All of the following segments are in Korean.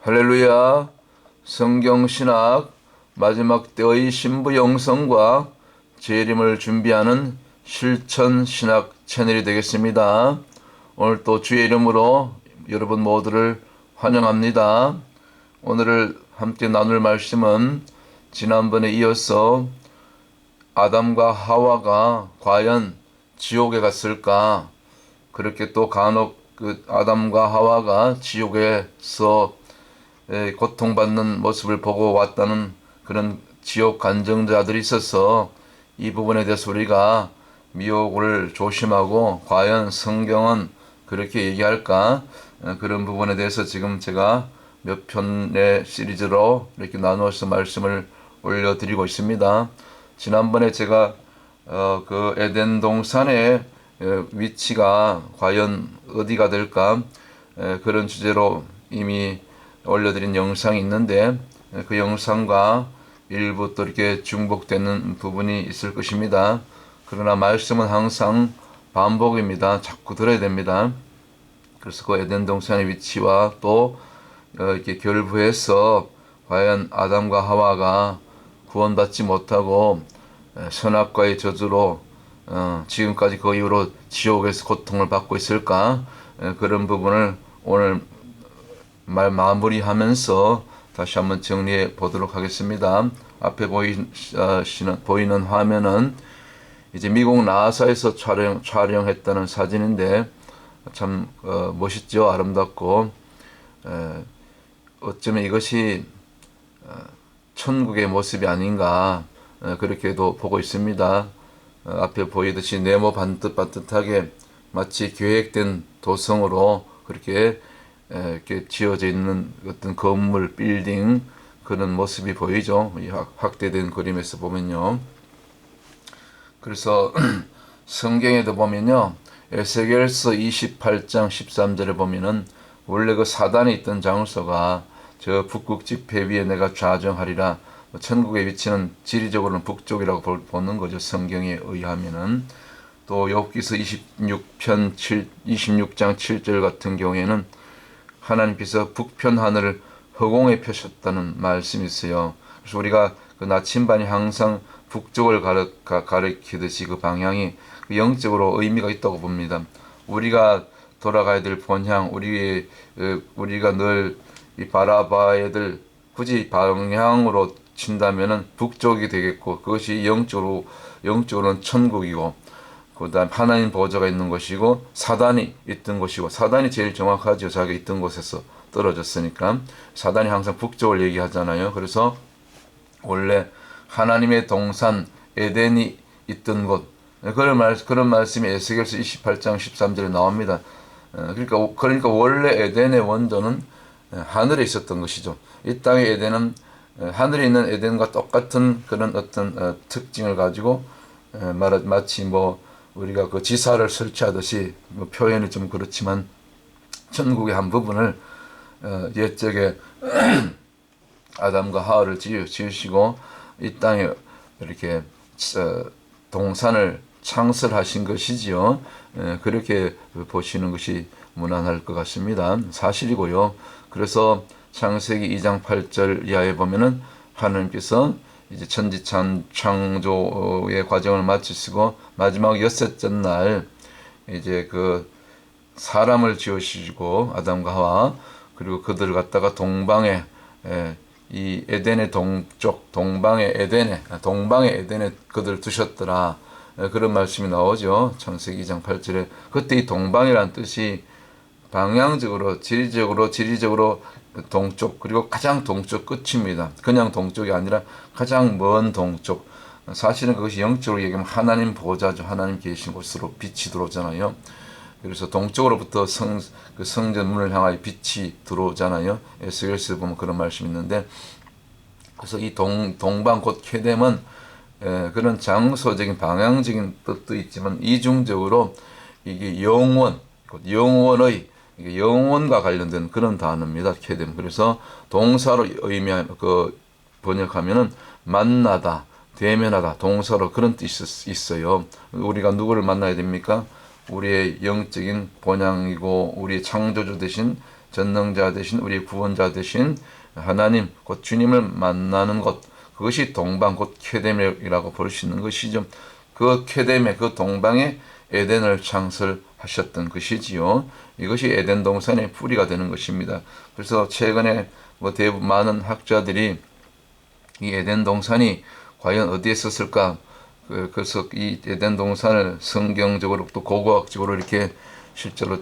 할렐루야. 성경신학 마지막 때의 신부 영성과 재림을 준비하는 실천신학 채널이 되겠습니다. 오늘 또 주의 이름으로 여러분 모두를 환영합니다. 오늘 함께 나눌 말씀은 지난번에 이어서 아담과 하와가 과연 지옥에 갔을까? 그렇게 또 간혹 아담과 하와가 지옥에서 고통받는 모습을 보고 왔다는 그런 지옥 간증자들이 있어서 이 부분에 대해서 우리가 미혹을 조심하고 과연 성경은 그렇게 얘기할까? 그런 부분에 대해서 지금 제가 몇 편의 시리즈로 이렇게 나누어서 말씀을 올려드리고 있습니다. 지난번에 제가 그 에덴 동산의 위치가 과연 어디가 될까? 그런 주제로 이미 올려드린 영상이 있는데 그 영상과 일부 또 이렇게 중복되는 부분이 있을 것입니다. 그러나 말씀은 항상 반복입니다. 자꾸 들어야 됩니다. 그래서 그 에덴 동산의 위치와 또 이렇게 결부해서 과연 아담과 하와가 구원받지 못하고 선악과의 저주로 지금까지 그 이후로 지옥에서 고통을 받고 있을까? 그런 부분을 오늘 마무리하면서 다시 한번 정리해 보도록 하겠습니다. 앞에 보이는 화면은 이제 미국 나사에서 촬영했다는 사진인데 참 멋있죠. 아름답고 어쩌면 이것이 천국의 모습이 아닌가 그렇게도 보고 있습니다. 앞에 보이듯이 네모 반듯반듯하게 마치 계획된 도성으로 그렇게 이렇게 지어져 있는 어떤 건물, 빌딩 그런 모습이 보이죠. 이 확대된 그림에서 보면요. 그래서 성경에도 보면요. 에스겔서 28장 13절에 보면은 원래 그 사단이 있던 장소가 저 북극 지폐 위에 내가 좌정하리라. 천국의 위치는 지리적으로는 북쪽이라고 보는 거죠. 성경에 의하면은. 또 욥기서 26장 7절 같은 경우에는 하나님께서 북편 하늘을 허공에 펴셨다는 말씀이 있어요. 그래서 우리가 그 나침반이 항상 북쪽을 가리키듯이 그 방향이 영적으로 의미가 있다고 봅니다. 우리가 돌아가야 될 본향, 우리가 늘 바라봐야 될 굳이 방향으로 친다면은 북쪽이 되겠고 그것이 영적으로는 천국이고 그다음 하나님 보호자가 있는 것이고 사단이 있던 곳이고 사단이 제일 정확하죠. 자기가 있던 곳에서 떨어졌으니까 사단이 항상 북쪽을 얘기하잖아요. 그래서 원래 하나님의 동산 에덴이 있던 곳 그런 말씀이 에스겔서 28장 13절에 나옵니다. 그러니까 원래 에덴의 원조는 하늘에 있었던 것이죠. 이 땅의 에덴은 하늘에 있는 에덴과 똑같은 그런 어떤 특징을 가지고 마치 우리가 그 지사를 설치하듯이 표현이 좀 그렇지만 천국의 한 부분을 옛적에 아담과 하와를 지으시고 이 땅에 이렇게 동산을 창설하신 것이지요. 그렇게 보시는 것이 무난할 것 같습니다. 사실이고요. 그래서 창세기 2장 8절 이하에 보면은 하나님께서 이제 천지창조의 과정을 마치시고 마지막 여섯째 날 이제 그 사람을 지으시고 아담과 하와 그리고 그들을 갖다가 동방에 이 에덴의 동쪽 동방의 에덴에 그들을 두셨더라. 그런 말씀이 나오죠. 창세기 2장 8절에 그때 이 동방이란 뜻이 방향적으로 지리적으로 동쪽 그리고 가장 동쪽 끝입니다. 그냥 동쪽이 아니라 가장 먼 동쪽. 사실은 그것이 영적으로 얘기하면 하나님 보호자죠. 하나님 계신 곳으로 빛이 들어오잖아요. 그래서 동쪽으로부터 성전 문을 향하여 빛이 들어오잖아요. 에스겔서에 보면 그런 말씀이 있는데 그래서 이 동방 곧 케뎀은 그런 장소적인 방향적인 뜻도 있지만 이중적으로 이게 영원의 영혼과 관련된 그런 단어입니다. 케뎀. 그래서 동사로 번역하면은 만나다, 대면하다, 동사로 그런 뜻이 있어요. 우리가 누구를 만나야 됩니까? 우리의 영적인 본향이고 우리의 창조주 되신 전능자 되신 우리 구원자 되신 하나님 곧 주님을 만나는 것, 그것이 동방 곧 케뎀이라고 볼 수 있는 것이죠. 그 케뎀의 그 동방에 에덴을 창설하셨던 것이지요. 이것이 에덴 동산의 뿌리가 되는 것입니다. 그래서 최근에 뭐 대부분 많은 학자들이 이 에덴 동산이 과연 어디에 있었을까? 그래서 이 에덴 동산을 성경적으로 또 고고학적으로 이렇게 실제로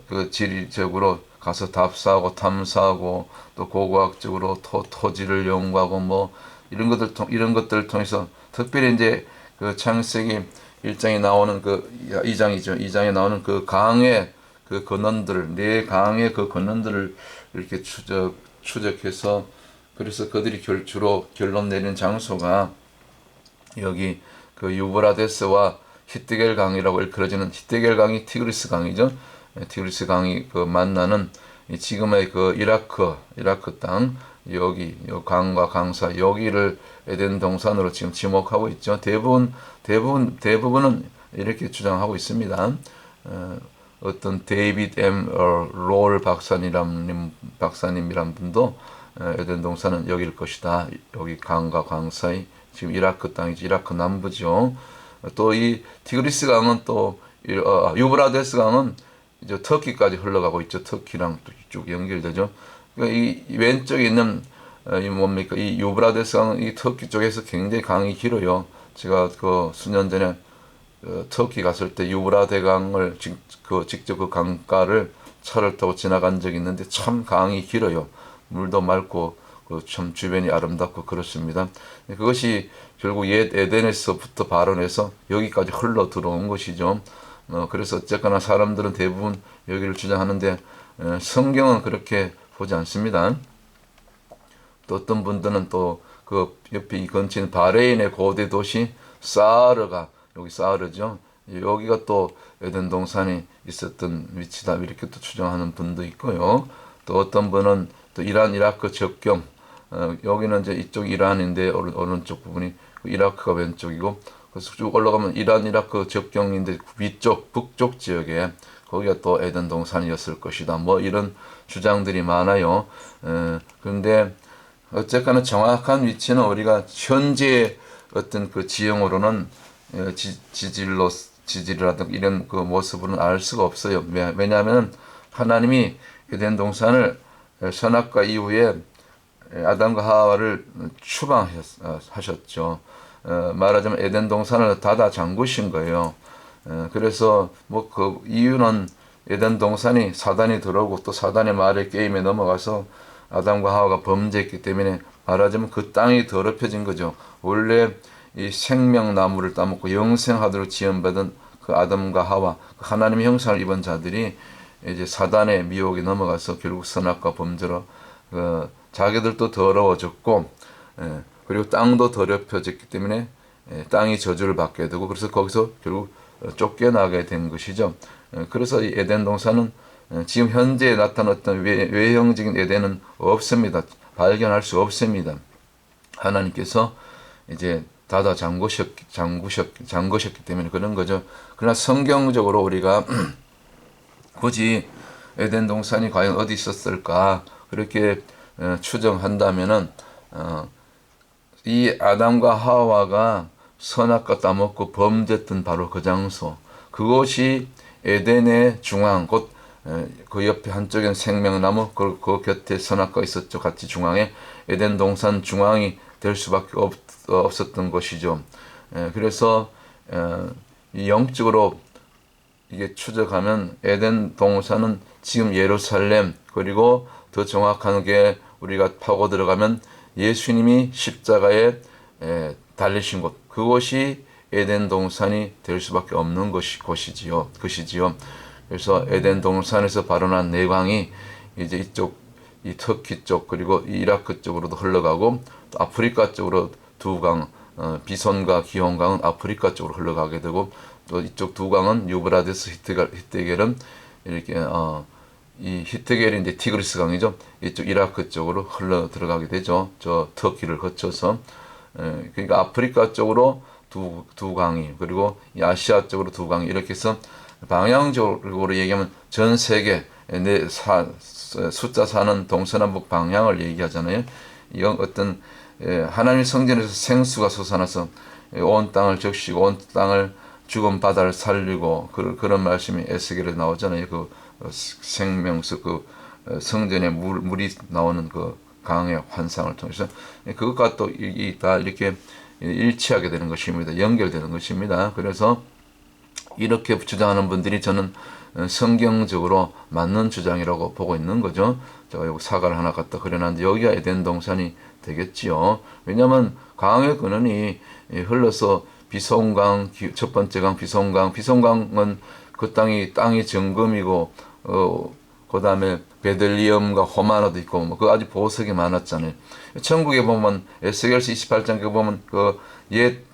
그 지리적으로 가서 답사하고 탐사하고 또 고고학적으로 토지를 연구하고 뭐 이런 것들을 통해서 특별히 이제 그 창세기 1장에 나오는 그 2장이죠. 2장에 나오는 그 강의 그 근원들을 네 강의 그 근원들을 이렇게 추적해서 그래서 그들이 주로 결론 내리는 장소가 여기 그 유브라데스와 히뜨겔 강이라고 일컬어지는 히뜨겔 강이 티그리스 강이죠. 티그리스 강이 그 만나는 지금의 그 이라크 땅 여기 요 강과 강사 여기를 에덴 동산으로 지금 지목하고 있죠. 대부분은 이렇게 주장하고 있습니다. 어떤 데이비드 롤 박사님이란 분도 에덴 동산은 여기일 것이다. 여기 강과 강 사이 지금 이라크 땅이지 이라크 남부죠. 또 이 티그리스 강은 또 유브라데스 강은 이제 터키까지 흘러가고 있죠. 터키랑 쭉 연결되죠. 그러니까 이 왼쪽에 있는 이 뭡니까 이 유브라데스 강은 이 터키 쪽에서 굉장히 강이 길어요. 제가 그 수년 전에 터키 갔을 때 유브라데 강을 직접 그 강가를 차를 타고 지나간 적이 있는데 참 강이 길어요. 물도 맑고 참 주변이 아름답고 그렇습니다. 그것이 결국 옛 에덴에서부터 발원해서 여기까지 흘러 들어온 것이죠. 그래서 어쨌거나 사람들은 대부분 여기를 주장하는데 성경은 그렇게 보지 않습니다. 또 어떤 분들은 또 그 옆에 이 근처인 바레인의 고대 도시 사르가 여기 사르죠. 여기가 또 에덴 동산이 있었던 위치다 이렇게 또 추정하는 분도 있고요. 또 어떤 분은 또 이란 이라크 접경 여기는 이제 이쪽 이란인데 오른쪽 부분이 이라크가 왼쪽이고 그래서 쭉 올라가면 이란 이라크 접경인데 위쪽 북쪽 지역에 거기가 또 에덴 동산이었을 것이다. 뭐 이런 주장들이 많아요. 그런데 어쨌거나 정확한 위치는 우리가 현재 어떤 그 지형으로는 지질이라든가 이런 그 모습으로는 알 수가 없어요. 왜냐하면 하나님이 에덴 동산을 선악과 이후에 아담과 하와를 추방하셨죠. 말하자면 에덴 동산을 닫아 잠그신 거예요. 그래서 뭐 그 이유는 에덴 동산이 사단이 들어오고 또 사단의 말에 게임에 넘어가서 아담과 하와가 범죄했기 때문에 말하자면 그 땅이 더럽혀진 거죠. 원래 이 생명나무를 따먹고 영생하도록 지원받은 그 아담과 하와 하나님의 형상을 입은 자들이 이제 사단의 미혹에 넘어가서 결국 선악과 범죄로 자기들도 더러워졌고 그리고 땅도 더럽혀졌기 때문에 땅이 저주를 받게 되고 그래서 거기서 결국 쫓겨나게 된 것이죠. 그래서 이 에덴 동산은 지금 현재 나타났던 외형적인 에덴은 없습니다. 발견할 수 없습니다. 하나님께서 이제 닫아 잠그셨기 때문에 그런 거죠. 그러나 성경적으로 우리가 굳이 에덴 동산이 과연 어디 있었을까 그렇게 추정한다면은 이 아담과 하와가 선악과 따먹고 범죄했던 바로 그 장소 그것이 에덴의 중앙 곧 그 옆에 한쪽엔 생명나무 그 곁에 선악과 있었죠. 같이 중앙에 에덴 동산 중앙이 될 수밖에 없었던 것이죠. 그래서 이 영적으로 이게 추적하면 에덴 동산은 지금 예루살렘 그리고 더 정확한 게 우리가 파고 들어가면 예수님이 십자가에 달리신 곳 그곳이 에덴 동산이 될 수밖에 없는 것이지요. 그래서 에덴 동산에서 발원한 내광이 이제 이쪽 이 터키 쪽 그리고 이라크 쪽으로도 흘러가고 또 아프리카 쪽으로 두 강 비손과 기혼강은 아프리카 쪽으로 흘러가게 되고 또 이쪽 두 강은 유브라데스 히뜨겔은 이렇게 이 히뜨겔이 이제 티그리스 강이죠. 이쪽 이라크 쪽으로 흘러 들어가게 되죠. 저 터키를 거쳐서 그러니까 아프리카 쪽으로 두 강이 그리고 이 아시아 쪽으로 두 강이 이렇게 해서 방향적으로 얘기하면 전 세계 숫자 4는 동서남북 방향을 얘기하잖아요. 이건 어떤 하나님의 성전에서 생수가 솟아나서 온 땅을 적시고 온 땅을 죽은 바다를 살리고 그런 말씀이 에스겔에 나오잖아요. 그 생명수 그 성전에 물이 나오는 그 강의 환상을 통해서 그것과 또 다 이렇게 일치하게 되는 것입니다. 연결되는 것입니다. 그래서 이렇게 주장하는 분들이 저는 성경적으로 맞는 주장이라고 보고 있는 거죠. 제가 여기 사과를 하나 갖다 그려놨는데 여기가 에덴 동산이 되겠지요. 왜냐하면 강의 근원이 흘러서 비송강, 첫 번째 강 비송강은 그 땅이 정금이고 그 다음에 베들리엄과 호마나도 있고 뭐 그 아주 보석이 많았잖아요. 천국에 보면 에스겔서 28장에 보면 그 옛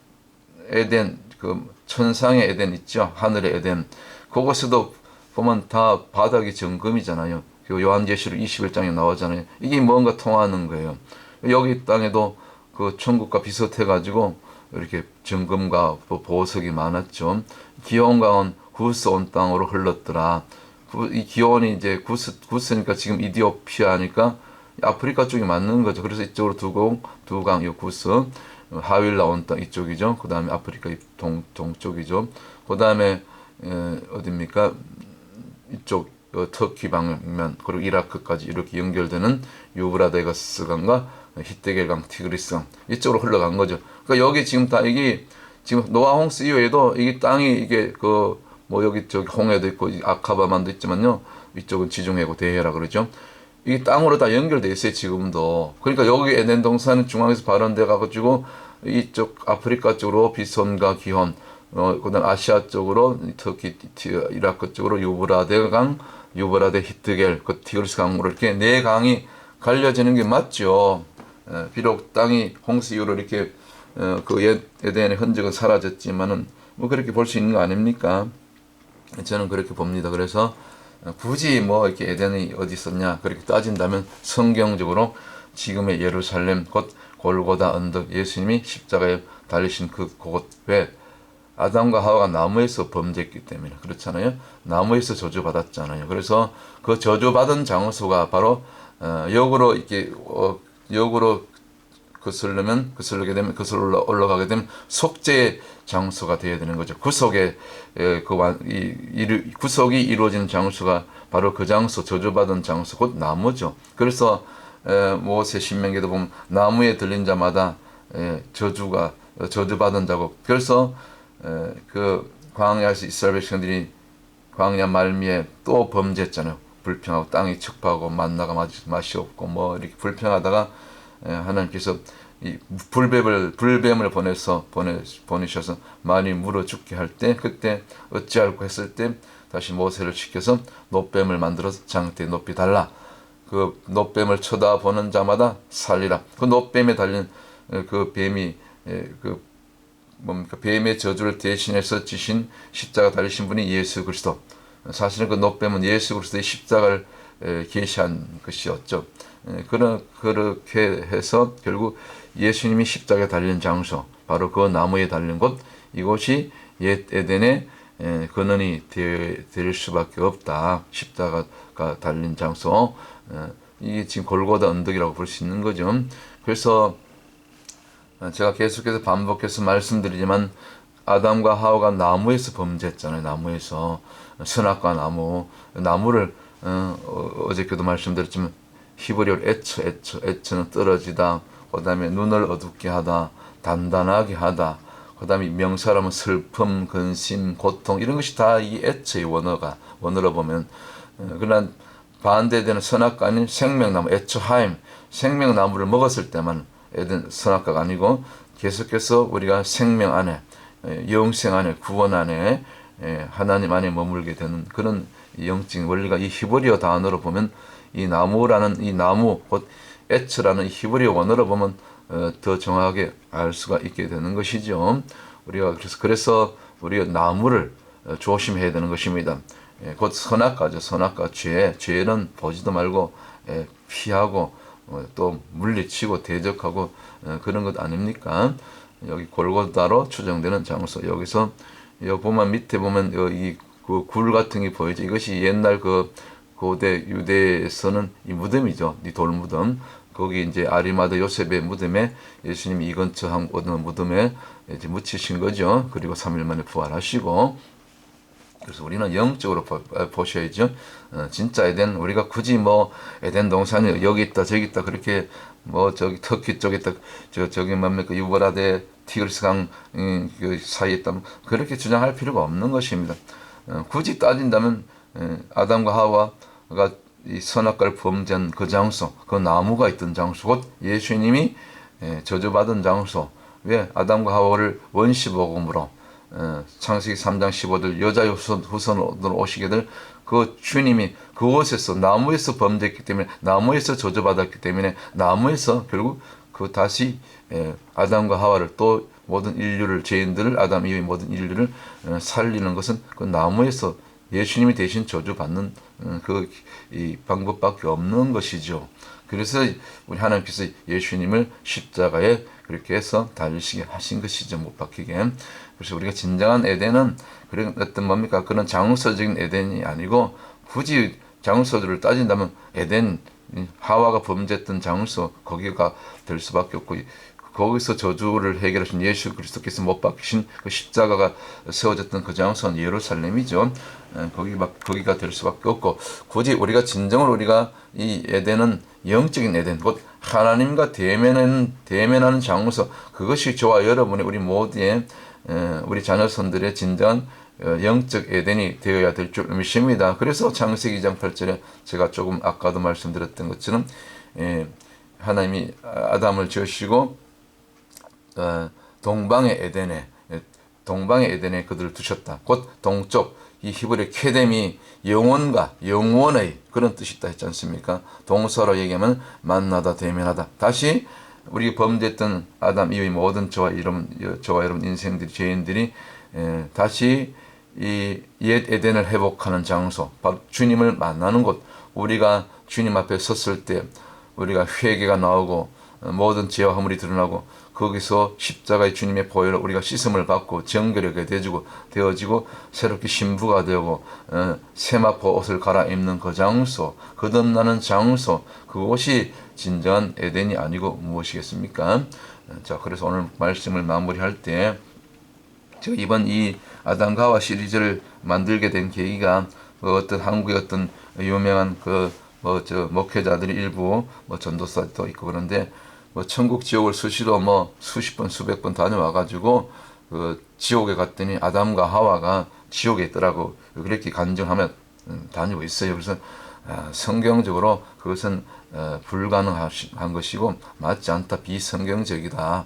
에덴 그 천상의 에덴 있죠. 하늘의 에덴. 그곳에도 보면 다 바닥이 정금이잖아요. 그 요한계시록 21장에 나오잖아요. 이게 뭔가 통하는 거예요. 여기 땅에도 그 천국과 비슷해가지고 이렇게 정금과 보석이 많았죠. 기온강은 구스 온 땅으로 흘렀더라. 이 기온이 이제 구스니까 지금 이디오피아니까 아프리카 쪽이 맞는 거죠. 그래서 이쪽으로 두 강, 이 구스, 하윌 나온 땅 이쪽이죠. 그 다음에 아프리카 동쪽이죠. 그 다음에 어디입니까? 이쪽 터키 방면 그리고 이라크까지 이렇게 연결되는 유브라데가스 강과 히데겔 강, 티그리스 강 이쪽으로 흘러간 거죠. 그러니까 여기 지금 다 이게 지금 노아홍스 이후에도 이게 땅이 이게 그 뭐 여기 저기 홍해도 있고 아카바만도 있지만요. 이쪽은 지중해고 대해라 그러죠. 이게 땅으로 다 연결돼 있어요 지금도. 그러니까 여기 에덴 동산은 중앙에서 발원돼 가지고 이쪽 아프리카 쪽으로 비손과 기혼, 그다음 아시아 쪽으로 터키, 이라크 쪽으로 유브라데 강, 유브라데 히드겔, 그 티그리스 강으로 이렇게 네 강이 갈려지는 게 맞죠. 비록 땅이 홍수 이후로 이렇게 그 옛 에덴의 흔적은 사라졌지만은 뭐 그렇게 볼 수 있는 거 아닙니까? 저는 그렇게 봅니다. 그래서 굳이 뭐 이렇게 에덴이 어디 있었냐 그렇게 따진다면 성경적으로 지금의 예루살렘 곧 골고다 언덕 예수님이 십자가에 달리신 그곳 왜 아담과 하와가 나무에서 범죄했기 때문에 그렇잖아요. 나무에서 저주받았잖아요. 그래서 그 저주받은 장소가 바로 역으로 이렇게 역으로 거슬게 되면 거슬러 올라가게 되면 속죄의 장소가 되어야 되는 거죠. 구속의 구속이 이루어지는 장소가 바로 그 장소, 저주받은 장소 곧 나무죠. 그래서 모세 신명기도 보면 나무에 들린 자마다 저주받은 자고. 그래서 그 광야에서 이스라엘 백성들이 광야 말미에 또 범죄했잖아요. 불평하고 땅이 척박하고 만나가 맛이 없고 뭐 이렇게 불평하다가 하나님께서 이 불뱀을 보내셔서 많이 물어 죽게 할 때 그때 어찌할꼬 했을 때 다시 모세를 시켜서 놋뱀을 만들어서 장대에 높이 달라. 그 놋뱀을 쳐다보는 자마다 살리라. 그 놋뱀에 달린 그 뱀이 그 뭡니까 뱀의 저주를 대신해서 지신 십자가 달리신 분이 예수 그리스도. 사실은 그 놋뱀은 예수 그리스도의 십자가를 계시한 것이었죠. 그렇게 해서 결국 예수님이 십자가에 달린 장소, 바로 그 나무에 달린 곳, 이곳이 옛 에덴의 근원이 될 수밖에 없다. 십자가가 달린 장소, 이게 지금 골고다 언덕이라고 볼 수 있는 거죠. 그래서 제가 계속해서 반복해서 말씀드리지만 아담과 하와가 나무에서 범죄했잖아요. 나무에서 선악과 나무를 어저께도 말씀드렸지만 히브리어로 에처는 떨어지다. 그 다음에 눈을 어둡게 하다. 단단하게 하다. 그 다음에 명사라면 슬픔, 근심, 고통 이런 것이 다 이 에처의 원어로 보면 그러나 반대되는 선악과 아닌 생명나무 에처하임 생명나무를 먹었을 때만 에덴 선악과가 아니고 계속해서 우리가 생명 안에 영생 안에 구원 안에 하나님 안에 머물게 되는 그런 영적인 원리가 이 히브리어 단어로 보면 이 나무라는 이 나무 곧 에츠라는 히브리어 원어로 보면 더 정확하게 알 수가 있게 되는 것이죠. 우리가 그래서 우리가 나무를 조심해야 되는 것입니다. 곧 선악과죠. 선악과 죄는 보지도 말고 피하고 또 물리치고 대적하고 그런 것 아닙니까? 여기 골고다로 추정되는 장소. 여기서 여기 보면 밑에 보면 이 그 굴 같은 게 보이죠. 이것이 옛날 그 고대 유대에서는 이 무덤이죠. 이 돌무덤. 거기 이제 아리마다 요셉의 무덤에 예수님이 이 근처 한 어느 무덤에 이제 묻히신 거죠. 그리고 3일 만에 부활하시고. 그래서 우리는 영적으로 보셔야죠. 진짜 에덴, 우리가 굳이 뭐 에덴 동산이 여기 있다 저기 있다 그렇게 뭐 저기 터키 쪽에 있다 저기 뭡니까 유브라데 티그리스강 그 사이에 있다 그렇게 주장할 필요가 없는 것입니다. 굳이 따진다면 아담과 하와가 이 선악과를 범죄한 그 장소, 그 나무가 있던 장소, 곧 예수님이 저주받은 장소. 왜 아담과 하와를 원시복음으로 창세기 3장 15절 여자 후손으로 오시게 될 그 주님이 그곳에서 나무에서 범죄했기 때문에 나무에서 저주받았기 때문에 나무에서 결국 그 다시 아담과 하와를 또 모든 인류를 죄인들을 아담 이후의 모든 인류를 살리는 것은 그 나무에서 예수님이 대신 저주받는 그 이 방법밖에 없는 것이죠. 그래서 우리 하나님께서 예수님을 십자가에 그렇게 해서 달리시게 하신 것이죠. 못 박히게. 그래서 우리가 진정한 에덴은 그런 어떤 뭡니까 그런 장소적인 에덴이 아니고 굳이 장소들을 따진다면 에덴 하와가 범죄했던 장소 거기가 될 수밖에 없고 거기서 저주를 해결하신 예수 그리스도께서 못 박히신 그 십자가가 세워졌던 그 장소는 예루살렘이죠. 거기가 될 수밖에 없고 굳이 우리가 진정으로 우리가 이 에덴은 영적인 에덴 곧 하나님과 대면하는 장소 그것이 저와 여러분의 우리 모두의 우리 자녀손들의 진정한 영적 에덴이 되어야 될 줄 믿습니다. 그래서 창세기 2장 8절에 제가 조금 아까도 말씀드렸던 것처럼 하나님이 아담을 지으시고 동방의 에덴에 그들을 두셨다. 곧 동쪽 이 히브리 케뎀이 영원의 그런 뜻이 있다 했지 않습니까? 동서로 얘기하면 만나다 대면하다. 다시 우리 범죄했던 아담 이후의 모든 저와 여러분 인생들이 죄인들이 다시 이 옛 에덴을 회복하는 장소, 바로 주님을 만나는 곳. 우리가 주님 앞에 섰을 때 우리가 회개가 나오고 모든 죄와 허물이 드러나고 거기서 십자가의 주님의 보혈로 우리가 씻음을 받고 정결하게 되어지고 새롭게 신부가 되고 세마포 옷을 갈아입는 그 장소, 거듭나는 장소, 그곳이 진정한 에덴이 아니고 무엇이겠습니까? 자, 그래서 오늘 말씀을 마무리할 때 제가 이번 이 아담과 하와 시리즈를 만들게 된 계기가 어떤 한국의 어떤 유명한 목회자들이 일부 전도사도 있고 그런데 천국 지옥을 수시로 수십 번 수백 번 다녀와가지고 그 지옥에 갔더니 아담과 하와가 지옥에 있더라고 그렇게 간증하며 다니고 있어요. 그래서 성경적으로 그것은 불가능한 것이고 맞지 않다 비성경적이다.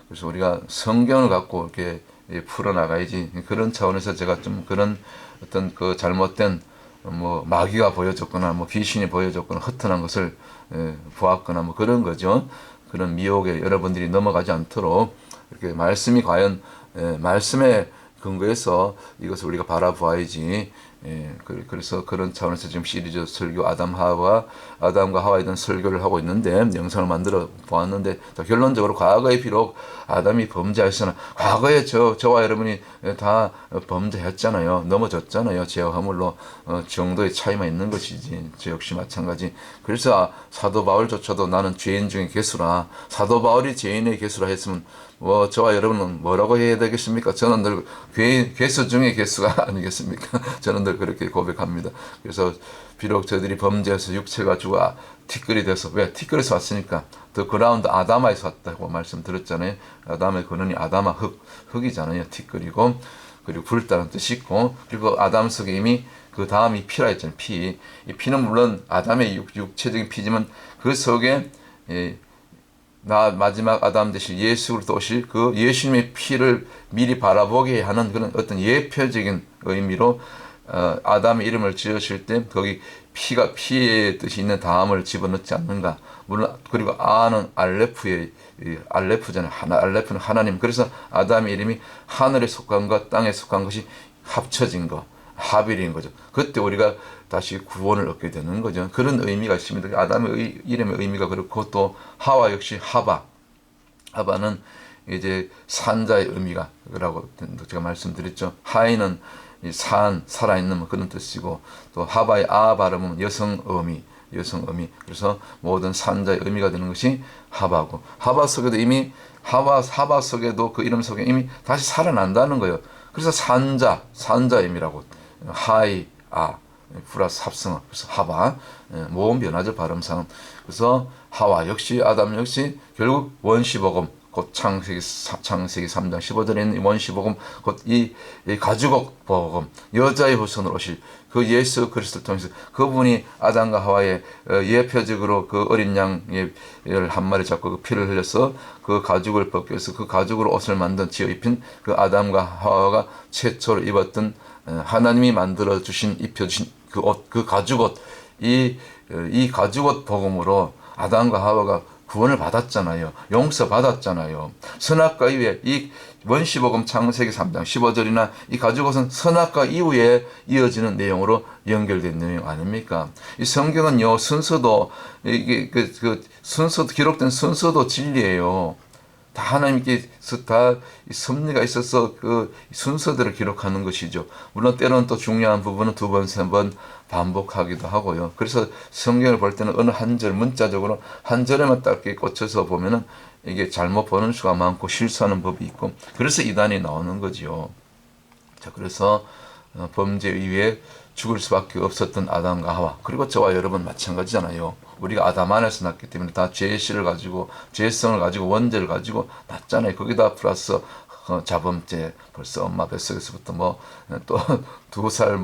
그래서 우리가 성경을 갖고 이렇게 풀어나가야지. 그런 차원에서 제가 좀 그런 어떤 그 잘못된 마귀가 보여줬거나 귀신이 보여줬거나 허튼한 것을 보았거나 그런 거죠. 그런 미혹에 여러분들이 넘어가지 않도록 이렇게 말씀이 과연 말씀의 근거에서 이것을 우리가 바라보아야지. 그래서 그런 차원에서 지금 시리즈 설교 아담과 하와에 대한 설교를 하고 있는데 영상을 만들어 보았는데 결론적으로 과거에 비록 아담이 범죄하였으나 과거에 저와 여러분이 다 범죄했잖아요. 넘어졌잖아요. 죄와 허물로 정도의 차이만 있는 것이지. 저 역시 마찬가지. 그래서 사도 바울조차도 나는 죄인 중에 괴수라. 사도 바울이 죄인의 괴수라 했으면 저와 여러분은 뭐라고 해야 되겠습니까? 저는 늘 괴수 중에 괴수가 아니겠습니까? 저는 늘 그렇게 고백합니다. 그래서 비록 저들이 범죄해서 육체가 죽어 티끌이 돼서 왜 티끌에서 왔으니까 더 그라운드 아담아에서 왔다고 말씀드렸잖아요. 아담의 근원이 아담아 흙이잖아요. 티끌이고 그리고 굵다는 뜻이 있고 그리고 아담 속에 이미 그 다음이 피라 했잖아요. 피. 이 피는 물론 아담의 육체적인 피지만 그 속에 마지막 아담 대신 예수 그리스도 오실 그 예수님의 피를 미리 바라보게 하는 그런 어떤 예표적인 의미로 아담의 이름을 지으실 때 거기 피의 뜻이 있는 다음을 집어넣지 않는가. 물론 그리고 아는 알레프잖아요. 알레프는 하나님. 그래서 아담의 이름이 하늘에 속한 것 땅에 속한 것이 합쳐진 것. 하빌인 거죠. 그때 우리가 다시 구원을 얻게 되는 거죠. 그런 의미가 있습니다. 아담의 이름의 의미가 그렇고 또 하와 역시 하바는 이제 산자의 의미가 라고 제가 말씀드렸죠. 하이는 이 산, 살아있는 그런 뜻이고, 또 하바의 아 발음은 여성 의미. 그래서 모든 산자의 의미가 되는 것이 하바고, 하바 속에도 이미 하바 속에도 그 이름 속에 이미 다시 살아난다는 거예요. 그래서 산자 의미라고, 하이 아 플러스 합성어, 그래서 하바, 모음 변화죠 발음상. 그래서 하와 역시 아담 역시 결국 원시복음, 곧 창세기 3장 15절에 있는 원시복음, 곧 이 가죽옷 복음, 여자의 후손으로 오실 그 예수 그리스도를 통해서 그분이 아담과 하와의 예표적으로 그 어린 양의 한 마리 잡고 그 피를 흘려서 그 가죽을 벗겨서 그 가죽으로 옷을 만든 지어 입힌 그 아담과 하와가 최초로 입었던, 하나님이 만들어 주신 입혀 주신 그 옷, 그 가죽옷, 이 가죽옷 복음으로 아담과 하와가 구원을 받았잖아요. 용서받았잖아요. 선악과 이후에 이 원시복음 창세기 3장 15절이나 이 가죽옷은 선악과 이후에 이어지는 내용으로 연결된 내용 아닙니까? 이 성경은요, 순서도 이게 그 순서도 기록된 순서도 진리예요. 다 하나님께서 다 섭리가 있어서 그 순서대로 기록하는 것이죠. 물론 때로는 또 중요한 부분은 2번, 3번 반복하기도 하고요. 그래서 성경을 볼 때는 어느 한 절, 문자적으로 한 절에만 딱 꽂혀서 보면은 이게 잘못 보는 수가 많고 실수하는 법이 있고, 그래서 이단이 나오는 거지요. 자, 그래서 범죄 이후에 죽을 수밖에 없었던 아담과 하와, 그리고 저와 여러분 마찬가지잖아요. 우리가 아담 안에서 났기 때문에 다 죄의식을 가지고, 죄성을 가지고, 원죄를 가지고 났잖아요. 거기다 플러스 자범죄, 벌써 엄마 뱃속에서부터 뭐 또 2살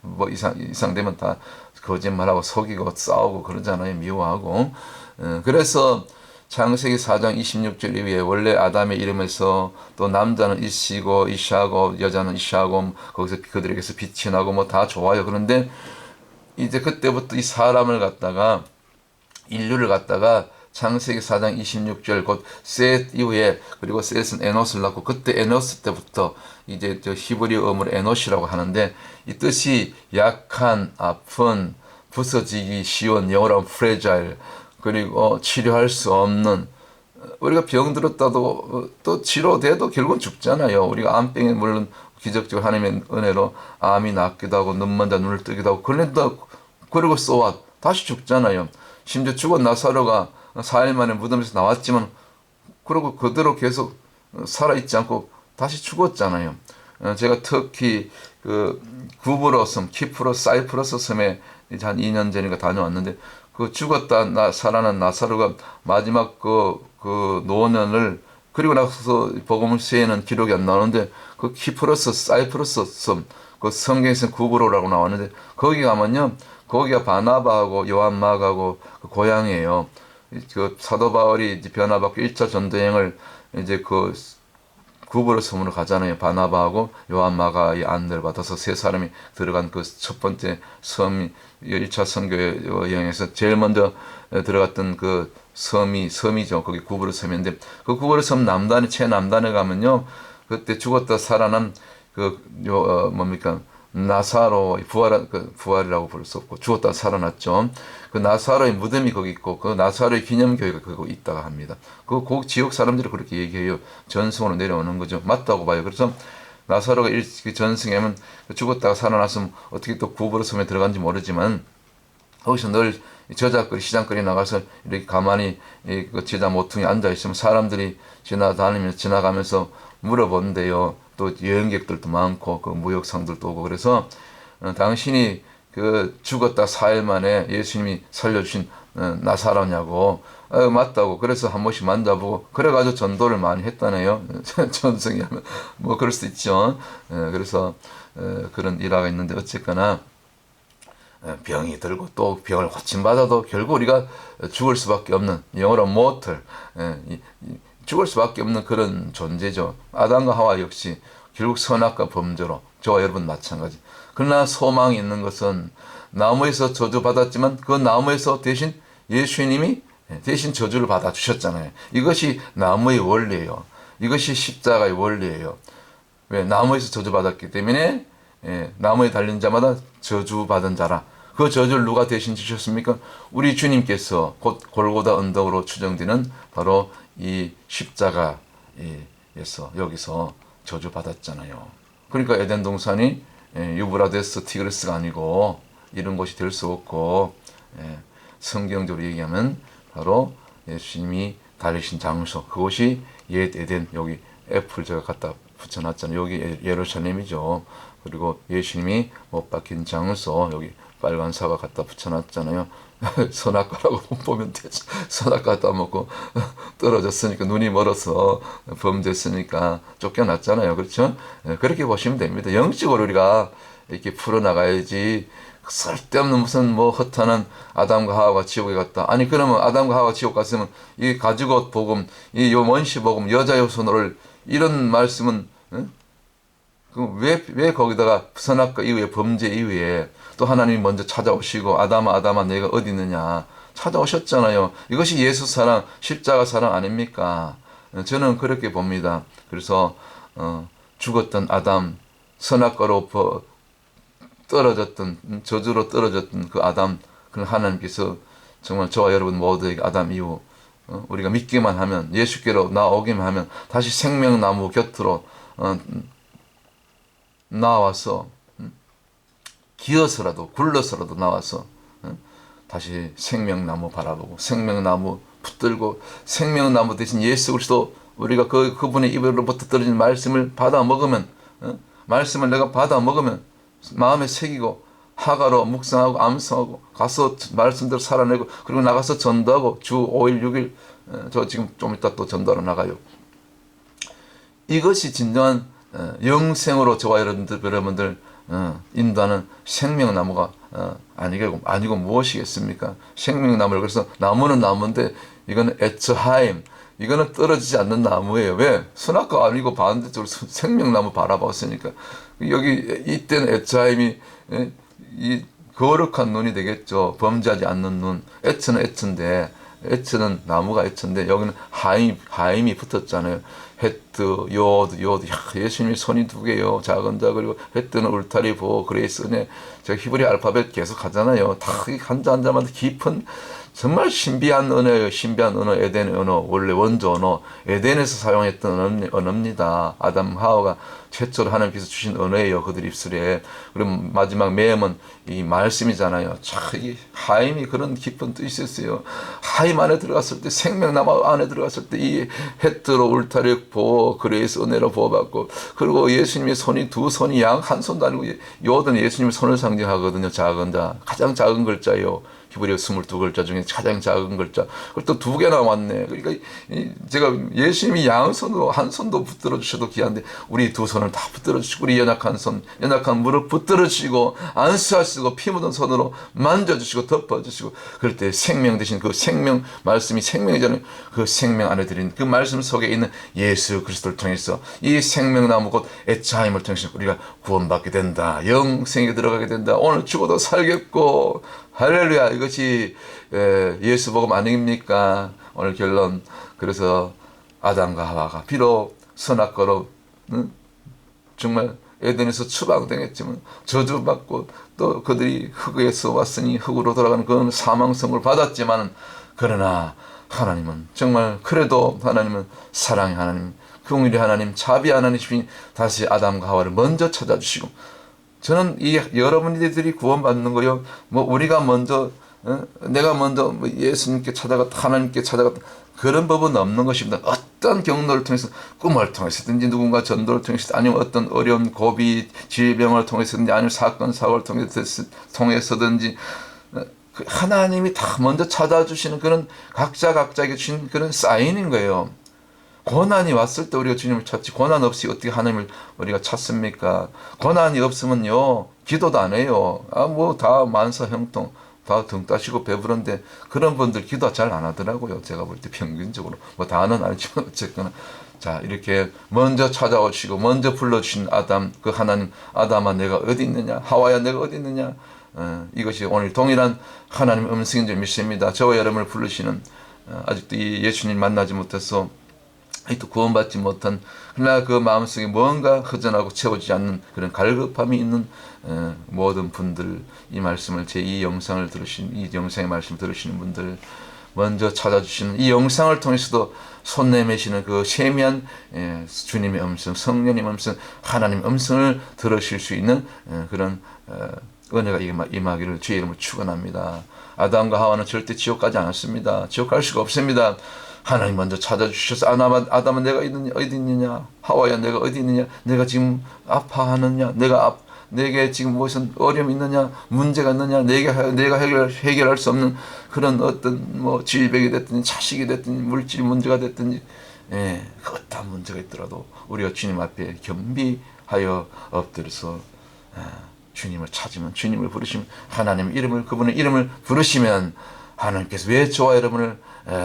뭐 이상 되면 다 거짓말하고 속이고 싸우고 그러잖아요. 미워하고. 그래서 창세기 4장 26절 이후에 원래 아담의 이름에서 또 남자는 이시고 이샤고 여자는 이샤고, 거기서 그들에게서 빛이 나고 뭐 다 좋아요. 그런데 이제 그때부터 이 사람을 갖다가, 인류를 갖다가 창세기 4장 26절 곧 셋 이후에, 그리고 셋은 에노스를 낳고, 그때 에노스 때부터 이제 저 히브리어음으로 에노시라고 하는데, 이 뜻이 약한, 아픈, 부서지기 쉬운, 영어로 하면 fragile, 그리고 치료할 수 없는, 우리가 병 들었다도 또 치료돼도 결국은 죽잖아요. 우리가 암병에 물론 기적적으로 하나님의 은혜로 암이 낫기도 하고 눈먼 자 눈을 뜨기도 하고 그런다, 그리고 쏘아 다시 죽잖아요. 심지어 죽은 나사로가 4일 만에 무덤에서 나왔지만 그러고 그대로 계속 살아있지 않고 다시 죽었잖아요. 제가 특히 그 구브로 섬, 키프로스, 사이프러스 섬에 이제 한 2년 전인가 다녀왔는데, 그 죽었다 살아난 나사로가 마지막 그 노년을, 그리고 나서 복음서에는 기록이 안 나오는데, 그 키프로스, 사이프러스 섬, 그 성경에서는 구브로라고 나왔는데, 거기 가면요, 거기가 바나바하고 요한 마가하고 그 고향이에요. 그 사도 바울이 이제 변화받고 1차 전도행을 이제 그 구브로 섬으로 가잖아요. 바나바하고 요한 마가의 안내를 받아서 세 사람이 들어간 그 첫 번째 섬이 1차 선교 여행에서 제일 먼저 들어갔던 그 섬이죠. 거기 구브로 섬인데, 그 구브로 섬 남단에, 최남단에 가면요, 그때 죽었다 살아난 뭡니까, 나사로의 부활이라고 볼 수 없고 죽었다 살아났죠. 그 나사로의 무덤이 거기 있고, 그 나사로의 기념교회가 거기 있다가 합니다. 그 지역 사람들이 그렇게 얘기해요. 전승으로 내려오는 거죠. 맞다고 봐요. 그래서 나사로가 전승하면 죽었다가 살아났으면 어떻게 또 구브로 섬에 들어간지 모르지만, 거기서 늘 저작거리, 시장거리 나가서 이렇게 가만히 그 지다 모퉁이 앉아 있으면 사람들이 지나가면서 물어본대요. 또 여행객들도 많고 그 무역상들도 오고, 그래서 당신이 그 죽었다 4일 만에 예수님이 살려주신 나사로냐고. 맞다고. 그래서 한 번씩 만져보고 그래가지고 전도를 많이 했다네요. 전승이 하면 뭐 그럴 수 있죠. 그래서 그런 일화가 있는데, 어쨌거나 병이 들고 또 병을 고침받아도 결국 우리가 죽을 수밖에 없는, 영어로 mortal, 죽을 수밖에 없는 그런 존재죠. 아담과 하와 역시 결국 선악과 범죄로, 저와 여러분 마찬가지. 그러나 소망이 있는 것은, 나무에서 저주받았지만 그 나무에서 대신 예수님이 대신 저주를 받아주셨잖아요. 이것이 나무의 원리예요. 이것이 십자가의 원리예요. 왜? 나무에서 저주받았기 때문에 나무에 달린 자마다 저주받은 자라. 그 저주를 누가 대신 지셨습니까? 우리 주님께서 곧 골고다 언덕으로 추정되는 바로 이 십자가에서 여기서 저주받았잖아요. 그러니까 에덴 동산이 유브라데스 티그리스가 아니고 이런 곳이 될 수 없고, 성경적으로 얘기하면 바로 예수님이 다니신 장소, 그곳이 옛 에덴, 여기 F를 제가 갖다 붙여놨잖아요. 여기 예루살렘이죠. 그리고 예수님이 못 박힌 장소, 여기 빨간 사과 갖다 붙여놨잖아요. 선악과라고 보면 되죠. 선악과 따먹고 떨어졌으니까, 눈이 멀어서 범죄했으니까 쫓겨났잖아요. 그렇죠? 그렇게 보시면 됩니다. 영적으로 우리가 이렇게 풀어나가야지, 쓸데없는 무슨 뭐 허탄한 아담과 하와가 지옥에 갔다. 아니 그러면 아담과 하와가 지옥 갔으면 이 가죽옷 복음, 이 원시 복음, 여자의 손을, 이런 말씀은 왜 거기다가 선악과 이후에, 범죄 이후에 또 하나님이 먼저 찾아오시고 아담아 내가 어디 있느냐 찾아오셨잖아요. 이것이 예수 사랑, 십자가 사랑 아닙니까? 저는 그렇게 봅니다. 그래서 죽었던 아담, 선악과로 떨어졌던, 저주로 떨어졌던 그 아담, 그 하나님께서 정말 저와 여러분 모두에게 아담 이후 우리가 믿기만 하면, 예수께로 나오기만 하면 다시 생명나무 곁으로 나와서, 기어서라도 굴러서라도 나와서 다시 생명나무 바라보고, 생명나무 붙들고, 생명나무 대신 예수 그리스도, 우리가 그분의 입으로부터 떨어진 말씀을 받아 먹으면, 말씀을 내가 받아 먹으면 마음에 새기고 하가로 묵상하고 암송하고 가서 말씀대로 살아내고, 그리고 나가서 전도하고, 주 5일 6일 저 지금 좀 이따 또 전도하러 나가요. 이것이 진정한 영생으로 저와 여러분들 인도하는 생명나무가 아니고 무엇이겠습니까? 생명나무를, 그래서 나무는 나무인데 이거는 에츠하임, 이거는 떨어지지 않는 나무예요. 왜? 선악과 아니고 반대쪽으로 생명나무 바라봤으니까. 여기 이때는 에츠하임이 이 거룩한 눈이 되겠죠. 범죄하지 않는 눈. 에츠는 에츠인데, 에츠는 나무가 에츠인데 여기는 하임이 붙었잖아요. 헤트, 요드. 예수님이 손이 2개요. 작은 자, 그리고 헤트는 울타리, 보, 그레이스, 은혜. 제가 히브리 알파벳 계속 하잖아요. 다 한자 한자마다 깊은, 정말 신비한 언어예요. 신비한 언어, 에덴 언어, 원래 원조 언어, 에덴에서 사용했던 언어입니다. 아담, 하와가 최초로 하나님께서 주신 언어예요. 그들 입술에. 그리고 마지막 매음은 이 말씀이잖아요. 이 하임이 그런 깊은 뜻이 있어요. 하임 안에 들어갔을 때, 생명나무 안에 들어갔을 때, 이 헤트로 울타리 보호, 그레이스 은혜로 보호받고, 그리고 예수님의 손이 2손이 양 한 손도 아니고, 요든 예수님의 손을 상징하거든요. 작은 자, 가장 작은 글자예요. 히브리어 22글자 중에 가장 작은 글자. 그걸 또 2개나 왔네. 그러니까 제가 예수님이 양손으로 한 손도 붙들어 주셔도 귀한데, 우리 2손을 다 붙들어 주시고, 우리 연약한 손, 연약한 무릎 붙들어 주시고, 안수하시고, 피 묻은 손으로 만져 주시고, 덮어 주시고, 그럴 때 생명 되신 그 생명 말씀이 생명이잖아요. 그 생명 안에 들인 그 말씀 속에 있는 예수 그리스도를 통해서, 이 생명나무 곧 에차임을 통해서 우리가 구원받게 된다. 영생에 들어가게 된다. 오늘 죽어도 살겠고, 할렐루야. 이것이 예수 복음 아닙니까? 오늘 결론. 그래서 아담과 하와가 비록 선악과로 정말 에덴에서 추방당했지만, 저주받고 또 그들이 흙에서 왔으니 흙으로 돌아가는 그런 사망성을 받았지만, 그러나 하나님은 정말, 그래도 하나님은 사랑의 하나님, 긍휼의 하나님, 자비 하나님이시니 다시 아담과 하와를 먼저 찾아주시고, 저는 이 여러분들이 구원받는 거요, 뭐 우리가 먼저 내가 먼저 예수님께 찾아갔다, 하나님께 찾아갔다, 그런 법은 없는 것입니다. 어떤 경로를 통해서, 꿈을 통해서든지, 누군가 전도를 통해서, 아니면 어떤 어려운 고비, 질병을 통해서든지, 아니면 사건 사고를 통해서든지, 하나님이 다 먼저 찾아주시는 그런 각자에게 주신 그런 사인인 거예요. 고난이 왔을 때 우리가 주님을 찾지, 고난 없이 어떻게 하나님을 우리가 찾습니까? 고난이 없으면요, 기도도 안 해요. 뭐 다 만사형통, 다 등 따시고 배부른데, 그런 분들 기도 잘 안 하더라고요. 제가 볼 때 평균적으로. 뭐 다는 아니지만 어쨌거나. 자, 이렇게 먼저 찾아오시고 먼저 불러주신 아담, 그 하나님, 아담아 내가 어디 있느냐, 하와야 내가 어디 있느냐, 이것이 오늘 동일한 하나님의 음성인 줄 믿습니다. 저와 여러분을 부르시는, 아직도 이 예수님 만나지 못해서 아직도 구원받지 못한, 그러나 그 마음속에 뭔가 허전하고 채워지지 않는 그런 갈급함이 있는 모든 분들, 이 말씀을, 이 영상의 말씀을 들으시는 분들 먼저 찾아주시는 이 영상을 통해서도 손 내미시는 그 세미한 주님의 음성, 성령님의 음성, 하나님의 음성을 들으실 수 있는 그런 은혜가 임하기를 주의 이름으로 축원합니다. 아담과 하와는 절대 지옥 가지 않았습니다. 지옥 갈 수가 없습니다. 하나님 먼저 찾아주셔서 아담은 내가 어디 있느냐, 하와야 내가 어디 있느냐, 내가 지금 아파하느냐, 내게 지금 무슨 어려움이 있느냐, 문제가 있느냐, 내가 해결할 수 없는 그런 어떤 뭐 질병이 됐든 자식이 됐든 물질 문제가 됐든 그 어떤 문제가 있더라도 우리가 주님 앞에 겸비하여 엎드려서 주님을 찾으면, 주님을 부르시면, 하나님 이름을, 그분의 이름을 부르시면 하나님께서 왜 저와 여러분을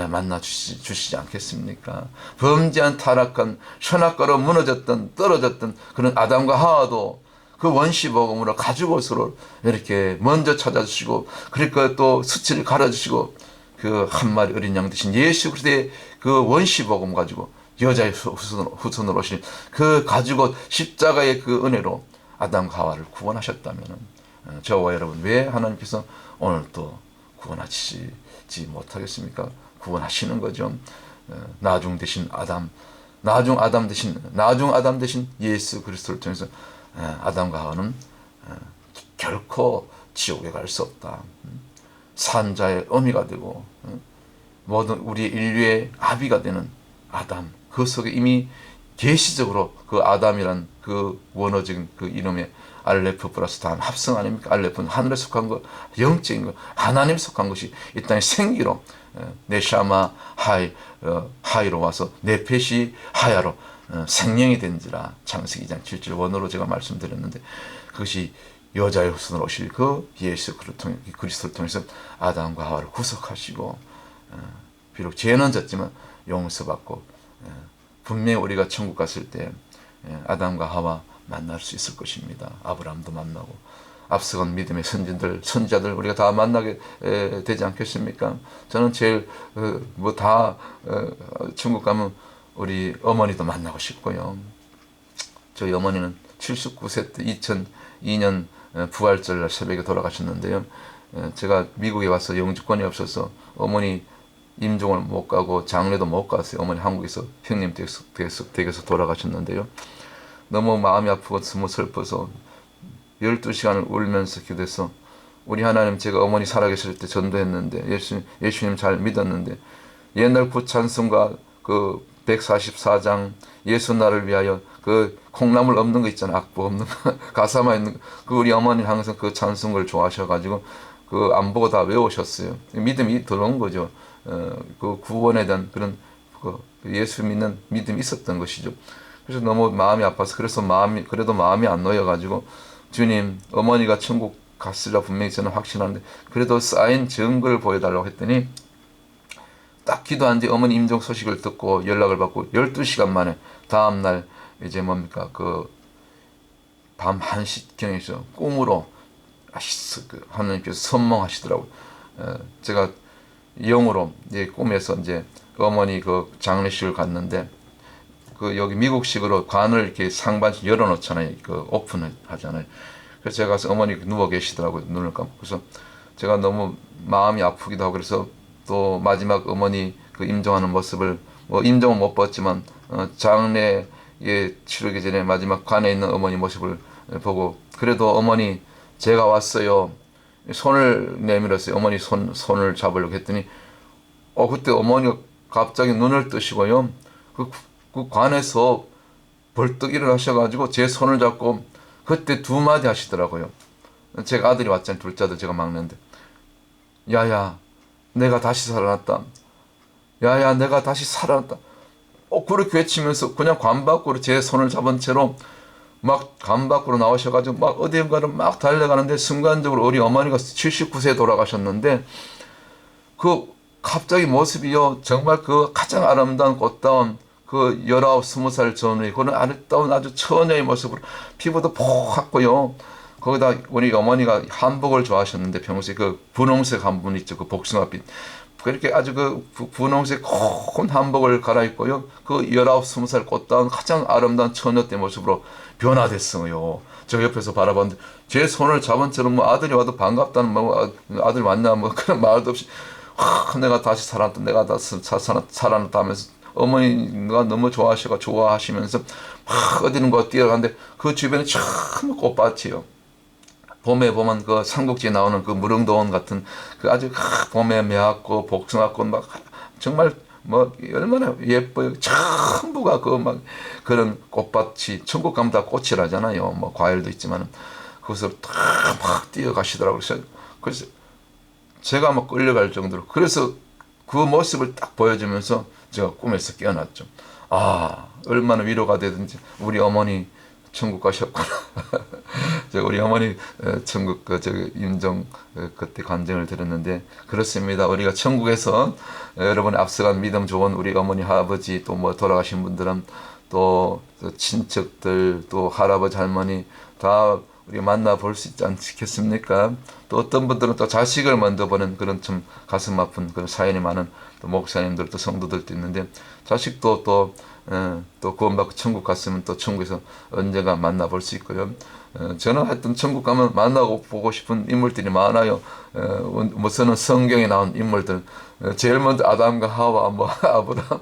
만나 주시지 않겠습니까? 범죄한, 타락한, 선악과로 무너졌던, 떨어졌던 그런 아담과 하와도 그 원시복음으로 가죽옷으로 이렇게 먼저 찾아주시고, 그러니까 또 수치를 갈아주시고, 그 한 마리 어린 양 대신 예수 그리스도의 그 원시복음 가지고 여자의 후손으로 오신 그 가죽옷 십자가의 그 은혜로 아담과 하와를 구원하셨다면 저와 여러분 왜 하나님께서 오늘 또 구원하시지 못하겠습니까? 구원하시는 거죠. 나중 아담 대신 예수 그리스도를 통해서 아담과 하와는 결코 지옥에 갈 수 없다. 산자의 어미가 되고 모든 우리 인류의 아비가 되는 아담, 그 속에 이미 계시적으로 그 아담이란 그 원어적인 그 이름의 알레프 플러스 단 합성 아닙니까? 알레프는 하늘에 속한 것, 영적인 것, 하나님에 속한 것이 이 땅의 생기로 네샤마 하이로 와서 네페시 하야로 생명이 된지라. 창세기 2장 7절 원어로 제가 말씀드렸는데, 그것이 여자의 후손으로 오실 그 예수 그리스도를 통해서 아담과 하와를 구속하시고 비록 죄는 졌지만 용서받고 분명히 우리가 천국 갔을 때 아담과 하와 만날 수 있을 것입니다. 아브라함도 만나고 앞서간 믿음의 선지자들 우리가 다 만나게 되지 않겠습니까? 저는 제일 천국 가면 우리 어머니도 만나고 싶고요. 저희 어머니는 79세 때 2002년 부활절날 새벽에 돌아가셨는데요. 제가 미국에 와서 영주권이 없어서 어머니 임종을 못 가고 장례도 못 갔어요. 어머니 한국에서 형님 댁에서 돌아가셨는데요. 너무 마음이 아프고 너무 슬퍼서 12시간을 울면서 기도해서, 우리 하나님, 제가 어머니 살아계실 때 전도했는데 예수님 잘 믿었는데 옛날 구찬송가 그 144장 예수 나를 위하여 그 콩나물 없는 거 있잖아, 악보 없는 거, 가사만 있는 거, 그 우리 어머니 항상 그 찬송을 좋아하셔가지고 그 안 보고 다 외우셨어요. 믿음이 들어온 거죠. 그 구원에 대한 그런 그 예수 믿는 믿음이 있었던 것이죠. 그래서 너무 마음이 아파서, 그래도 마음이 안 놓여가지고, 주님, 어머니가 천국 갔으라 분명히 저는 확신하는데 그래도 쌓인 증거를 보여달라고 했더니, 딱 기도한 뒤 어머니 임종 소식을 듣고 연락을 받고 12시간 만에 다음날 이제 뭡니까 그 밤 1시경에서 꿈으로 하나님께서 선몽하시더라고요. 제가 영으로 꿈에서 이제 어머니 그 장례식을 갔는데, 그 여기 미국식으로 관을 이렇게 상반씩 열어놓잖아요. 그 오픈을 하잖아요. 그래서 제가 가서 어머니 누워 계시더라고요. 눈을 감고. 그래서 제가 너무 마음이 아프기도 하고, 그래서 또 마지막 어머니 그 임종하는 모습을, 임종은 못 봤지만 장례에 치르기 전에 마지막 관에 있는 어머니 모습을 보고, 그래도 어머니 제가 왔어요. 손을 내밀었어요. 어머니 손을 잡으려고 했더니 그때 어머니가 갑자기 눈을 뜨시고요. 그 관에서 벌떡 일어나셔가지고 제 손을 잡고 그때 두 마디 하시더라고요. 제가 아들이 왔잖아요. 둘째 아들 제가 막내인데, 야야 내가 다시 살아났다. 야야 내가 다시 살아났다. 그렇게 외치면서 그냥 관 밖으로 제 손을 잡은 채로 막 관 밖으로 나오셔가지고 막 어디인가를 막 달려가는데, 순간적으로 우리 어머니가 79세에 돌아가셨는데 그 갑자기 모습이요, 정말 그 가장 아름다운 꽃다운 그 19, 20살 전의 그런 아름다운 아주 처녀의 모습으로, 피부도 포랗고요. 거기다 우리 어머니가 한복을 좋아하셨는데 평소에 그 분홍색 한복 있죠, 그 복숭아빛, 그렇게 아주 그 분홍색 큰 한복을 갈아입고요. 그 19, 20살 꽃다운 가장 아름다운 처녀 때 모습으로 변화됐어요. 저 옆에서 바라봤는데 제 손을 잡은 채로 아들이 와도 반갑다는 아들 왔냐 그런 말도 없이 내가 다시 살았다, 내가 다시 살아났다 하면서 어머니가 너무 좋아하시면서 막 어디는가 뛰어가는데 그 주변에 전부 꽃밭이요. 봄에 보면 그 삼국지에 나오는 그 무릉도원 같은 그 아주 봄에 매화꽃, 복숭아꽃 막 정말 뭐 얼마나 예뻐요. 전부가 그 막 그런 꽃밭이 천국 가면 다 꽃이라잖아요. 뭐 과일도 있지만은 그것을 막 뛰어가시더라고요. 그래서 제가 막 끌려갈 정도로 그래서 그 모습을 딱 보여주면서 제가 꿈에서 깨어났죠. 아, 얼마나 위로가 되든지 우리 어머니 천국 가셨구나. 우리 어머니 천국 임종 그때 간증을 들었는데 그렇습니다. 우리가 천국에서 여러분 앞서간 믿음 좋은 우리 어머니 할아버지 또 뭐 돌아가신 분들은 또 친척들 또 할아버지 할머니 다 우리 만나볼 수 있지 않겠습니까? 또 어떤 분들은 또 자식을 먼저 보는 그런 좀 가슴 아픈 그런 사연이 많은 또 목사님들 또 성도들도 있는데 자식도 또 구원받고 천국 갔으면 또 천국에서 언젠가 만나볼 수 있고요. 저는 하여튼 천국 가면 만나고 보고 싶은 인물들이 많아요. 우선은 성경에 나온 인물들 제일 먼저 아담과 하와 뭐 아브라함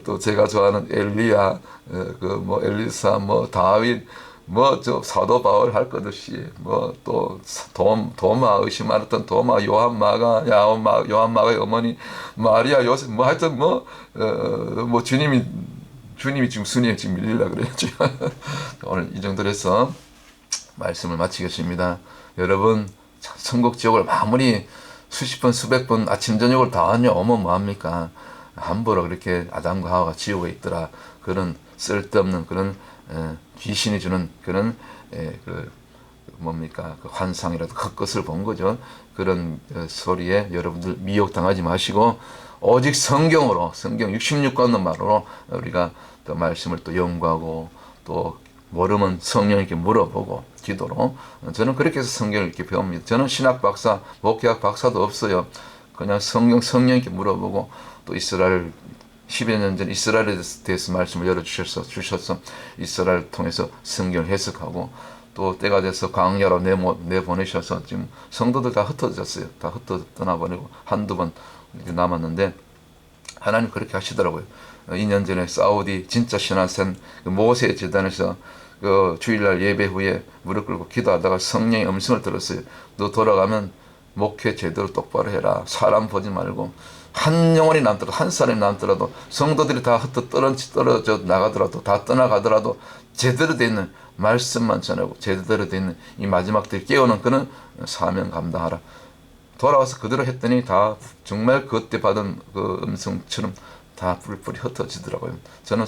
또 제가 좋아하는 엘리야 그 뭐 엘리사 뭐 다윗 뭐 저 사도 바울 할 것 없이 뭐 또 도마 의심 많았던 도마 요한 마가의 어머니 마리아 요셉 뭐 하여튼 뭐 주님이 지금 순위에 지금 밀리려 그래요. 오늘 이 정도로 해서 말씀을 마치겠습니다. 여러분 천국 지옥을 아무리 수십 번 수백 번 아침 저녁을 다 오면 뭐합니까? 함부로 그렇게 아담과 하와가 지옥에 있더라 그런 쓸데없는 그런 귀신이 주는 그런 그 뭡니까 그 환상이라도 그 것을 본 거죠. 그런 소리에 여러분들 미혹당하지 마시고 오직 성경 66권의 말로 우리가 또 말씀을 또 연구하고 또 모르면 성령님께 물어보고 기도로 저는 그렇게 해서 성경을 이렇게 배웁니다. 저는 신학 박사, 목회학 박사도 없어요. 그냥 성령님께 물어보고 또 이스라엘 10여 년 전 이스라엘에 대해서 말씀을 열어주셔서 이스라엘을 통해서 성경을 해석하고 또 때가 돼서 광야로 내보내셔서 지금 성도들 다 흩어졌어요. 다 떠나보내고 한두 번 이렇게 남았는데 하나님 그렇게 하시더라고요. 2년 전에 사우디 진짜 신화산 모세 재단에서 그 주일날 예배 후에 무릎 꿇고 기도하다가 성령의 음성을 들었어요. 너 돌아가면 목회 제대로 똑바로 해라. 사람 보지 말고 한 영혼이 남더라도 한 사람이 남더라도 성도들이 다 떨어져 나가더라도 다 떠나가더라도 제대로 돼 있는 말씀만 전하고 제대로 돼 있는 이 마지막 때 깨우는 그는 사명 감당하라. 돌아와서 그대로 했더니 다 정말 그때 받은 그 음성처럼 다 뿔뿔이 흩어지더라고요. 저는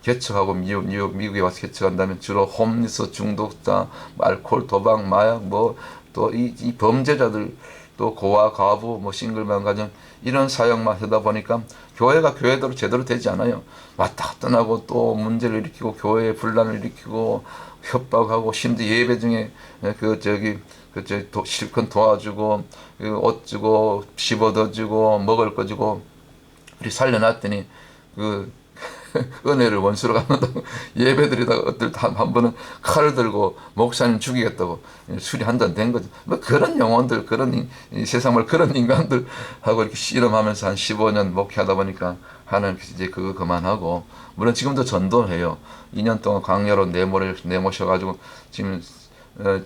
개척하고 미국에 와서 개척한다면 주로 홈리스 중독자, 알코올, 도박, 마약 또 이 범죄자들 또 고아, 과부, 싱글맘 가정 이런 사역만 하다 보니까 교회가 교회대로 제대로 되지 않아요. 왔다 갔다 하고 또 문제를 일으키고 교회에 분란을 일으키고 협박하고 심지어 예배 중에 실컷 도와주고 옷 주고 씹어더 주고 먹을 거 주고 우리 살려놨더니 은혜를 원수로 갚는다고 예배드리다가 어떨 때 한 번은 칼을 들고 목사님 죽이겠다고 술이 한 잔 된 거죠. 그런 영혼들, 그런 이 세상을 그런 인간들하고 이렇게 씨름하면서 한 15년 목회하다 보니까 하나님께서 이제 그거 그만하고 물론 지금도 전도해요. 2년 동안 광야로 내모셔가지고 지금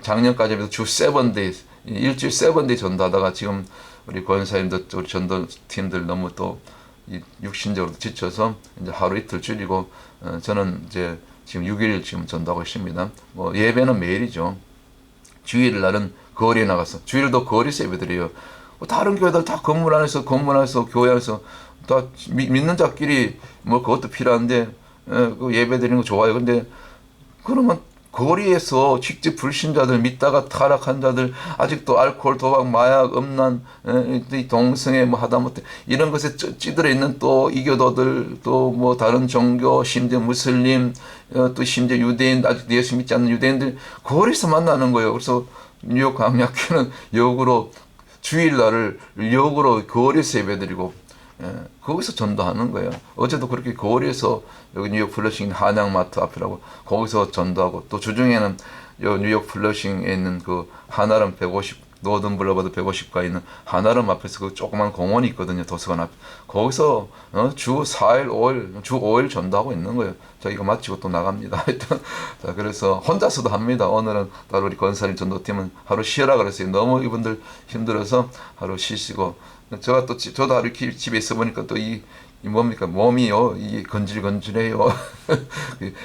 작년까지도 주 7데이 일주일 7데이 전도하다가 지금 우리 권사님들 우리 전도팀들 너무 또 육신적으로 지쳐서 이제 하루 이틀 줄이고 저는 이제 지금 6일 지금 전도하고 있습니다. 예배는 매일이죠. 주일 날은 거리에 나가서 주일도 거리에서 예배드려요. 다른 교회들 다 건물 안에서 교회 안에서 다 믿는 자끼리 그것도 필요한데 그 예배드리는 거 좋아요. 근데 그러면 거리에서 직접 불신자들 믿다가 타락한 자들 아직도 알코올, 도박, 마약, 음란, 동성애 하다못해 이런 것에 찌들어 있는 또 이교도들 또 다른 종교 심지어 무슬림 또 심지어 유대인 아직 예수 믿지 않는 유대인들 거리에서 만나는 거예요. 그래서 뉴욕 광야교는 역으로 주일날을 역으로 거리에서 예배드리고 거기서 전도하는 거예요. 어제도 그렇게 거리에서 여기 뉴욕 플러싱 한양마트 앞이라고 거기서 전도하고 또 주중에는 뉴욕 플러싱에 있는 그 한아름 150 노든 블러버드 150가 있는 한아름 앞에서 그 조그만 공원이 있거든요. 도서관 앞. 거기서 주 4일, 5일, 주 5일 전도하고 있는 거예요. 자, 이거 마치고 또 나갑니다. 하여튼, 자, 그래서 혼자서도 합니다. 오늘은 따로 우리 권사님 전도팀은 하루 쉬어라 그랬어요. 너무 이분들 힘들어서 하루 쉬시고. 제가 또, 저도 하루 집에 있어 보니까 또 이 뭡니까? 몸이요. 이게 건질건질해요.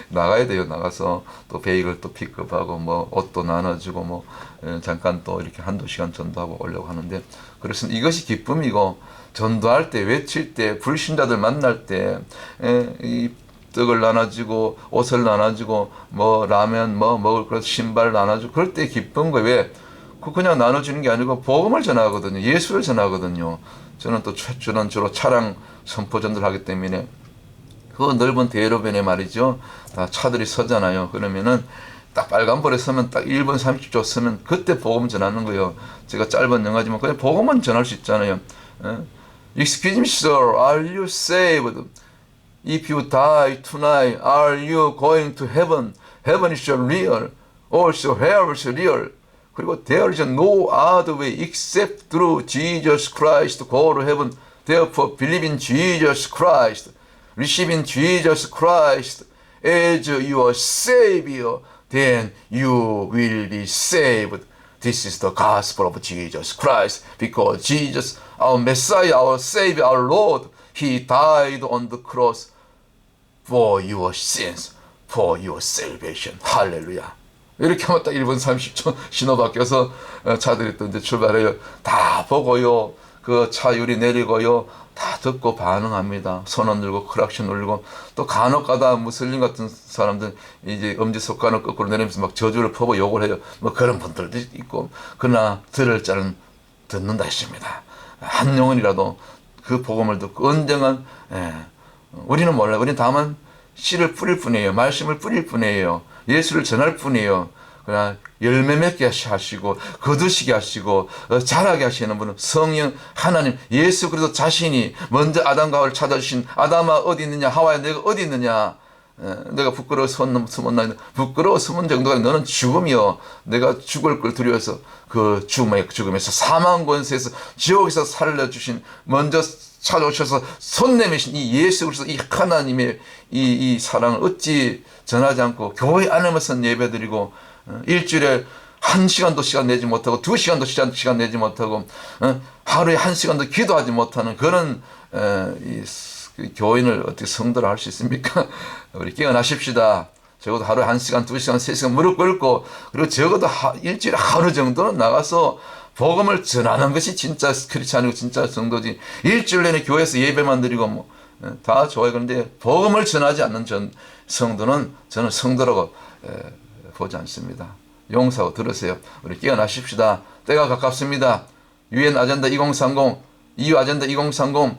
나가야 돼요. 나가서 또 베이글 또 픽업하고 뭐 옷도 나눠주고 뭐 잠깐 또 이렇게 한두 시간 전도하고 오려고 하는데, 그래서 이것이 기쁨이고, 전도할 때, 외칠 때, 불신자들 만날 때, 이 떡을 나눠주고 옷을 나눠주고 뭐 라면 뭐 먹을 것 신발 나눠주고 그럴 때 기쁜 거예요. 왜? 그냥 나눠주는 게 아니고 복음을 전하거든요. 예수를 전하거든요. 저는 또 저는 주로 차량 선포 전도를 하기 때문에 그 넓은 대로변에 말이죠. 다 차들이 서잖아요. 그러면은 딱 빨간불에 서면 딱 1분 30초 서면 그때 복음 전하는 거예요. 제가 짧은 영화지만 그냥 복음만 전할 수 있잖아요. Excuse me, sir. Are you saved? If you die tonight, are you going to heaven? Heaven is real. Also hell is real. 그리고 there is no other way except through Jesus Christ to go to heaven. Therefore, believe in Jesus Christ. Receive in Jesus Christ as your Savior. Then you will be saved. This is the gospel of Jesus Christ. Because Jesus, our Messiah, our Savior, our Lord, He died on the cross for your sins, for your salvation. 할렐루야. 이렇게 하면 딱 1분 30초 신호 바뀌어서 차들이 또 이제 출발해요. 다 보고요. 그 차 유리 내리고요. 다 듣고 반응합니다. 손 흔들고 크락션 울리고, 또 간혹 가다 무슬림 같은 사람들 이제 엄지손가락 거꾸로 내리면서 막 저주를 퍼고 욕을 해요. 뭐 그런 분들도 있고, 그러나 들을 자는 듣는다 했습니다. 한 영혼이라도 그 복음을 듣고 언젠간 우리는 몰라요. 우리는 다만 씨를 뿌릴 뿐이에요. 말씀을 뿌릴 뿐이에요. 예수를 전할 뿐이에요. 그러나 열매 맺게 하시고 거두시게 하시고 자라게 하시는 분은 성령 하나님 예수 그리스도 자신이 먼저 아담과 하와를 찾아주신, 아담아 어디 있느냐, 하와야 내가 어디 있느냐, 내가 부끄러워 숨었나, 부끄러워 숨은 정도가 너는 죽음이요, 내가 죽을 걸 두려워서 그 죽음에서 사망 권세에서 지옥에서 살려주신, 먼저 찾아오셔서 손 내미신 이 예수 그리스도 이 하나님의 이 사랑을 어찌 전하지 않고 교회 안에서 예배드리고 일주일에 1시간도 시간 내지 못하고 2시간도 시간 내지 못하고 하루에 1시간도 기도하지 못하는 그런 이 교인을 어떻게 성도로 할 수 있습니까? 우리 깨어나십시다. 적어도 하루에 1시간, 2시간, 3시간 무릎 꿇고, 그리고 적어도 일주일에 하루 정도는 나가서 복음을 전하는 것이 진짜 크리스찬이고 진짜 성도지. 일주일 내내 교회에서 예배만 드리고 뭐 다 좋아요. 그런데 복음을 전하지 않는 성도는 저는 성도라고 보지 않습니다. 용서하고 들으세요. 우리 깨어나십시다. 때가 가깝습니다. 유엔 아젠다 2030, EU 아젠다 2030,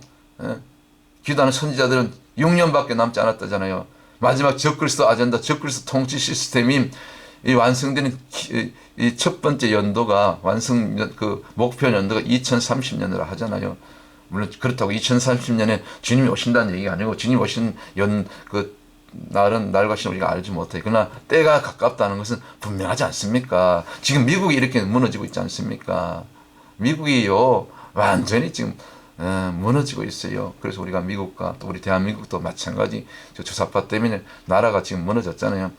기도하는 선지자들은 6년밖에 남지 않았다잖아요. 마지막 적그리스도 아젠다, 적그리스도 통치 시스템이 이 완성되는 이 첫 번째 연도가 그 목표 연도가 2030년이라 하잖아요. 물론 그렇다고 2030년에 주님이 오신다는 얘기가 아니고, 주님 오신 날과 시는 우리가 알지 못해요. 그러나 때가 가깝다는 것은 분명하지 않습니까? 지금 미국이 이렇게 무너지고 있지 않습니까? 미국이요 완전히 지금 무너지고 있어요. 그래서 우리가 미국과 또 우리 대한민국도 마찬가지 주사파 때문에 나라가 지금 무너졌잖아요.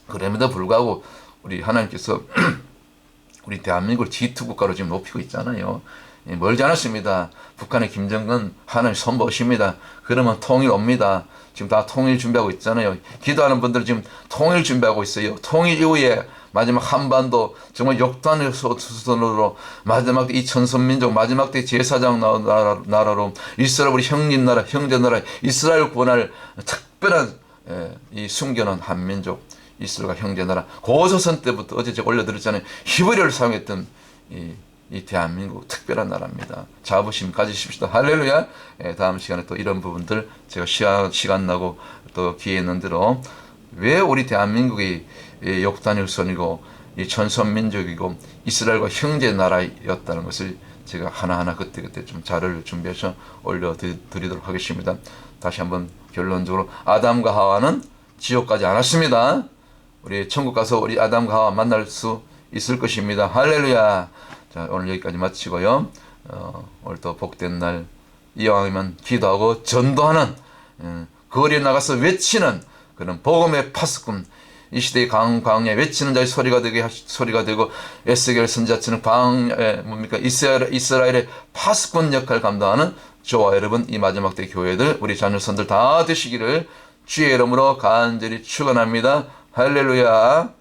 그럼에도 불구하고 우리 하나님께서 우리 대한민국을 G2 국가로 지금 높이고 있잖아요. 멀지 않았습니다. 북한의 김정은 하나님 선보십니다. 그러면 통일 옵니다. 지금 다 통일 준비하고 있잖아요. 기도하는 분들 지금 통일 준비하고 있어요. 통일 이후에 마지막 한반도 정말 역단의 수선으로 마지막 이 천선민족 마지막 때 제사장 나라로 이스라엘 우리 형님 나라 형제 나라 이스라엘 구원할 특별한 이 숨겨놓은 한민족 이스라엘과 형제 나라, 고조선 때부터 어제 제가 올려드렸잖아요. 히브리어를 사용했던 이 대한민국 특별한 나라입니다. 자부심 가지십시다. 할렐루야. 다음 시간에 또 이런 부분들 제가 시간 나고 또 기회 있는 대로 왜 우리 대한민국이 역단의 후손이고 이 천선민족이고 이스라엘과 형제 나라였다는 것을 제가 하나하나 그때그때 좀 자료를 준비해서 올려드리도록 하겠습니다. 다시 한번 결론적으로 아담과 하와는 지옥 가지 않았습니다. 우리 천국 가서 우리 아담과 하와 만날 수 있을 것입니다. 할렐루야. 자, 자, 오늘 여기까지 마치고요. 오늘도 복된 날 이왕이면 기도하고 전도하는 거리에 나가서 외치는 그런 복음의 파수꾼, 이 시대의 광야에 외치는 자의 소리가 되고 에스겔 선지자처럼 이스라엘의 파수꾼 역할을 감당하는 저와 여러분, 이 마지막 때 교회들, 우리 자녀선들 다 되시기를 주의 이름으로 간절히 축원합니다. 할렐루야.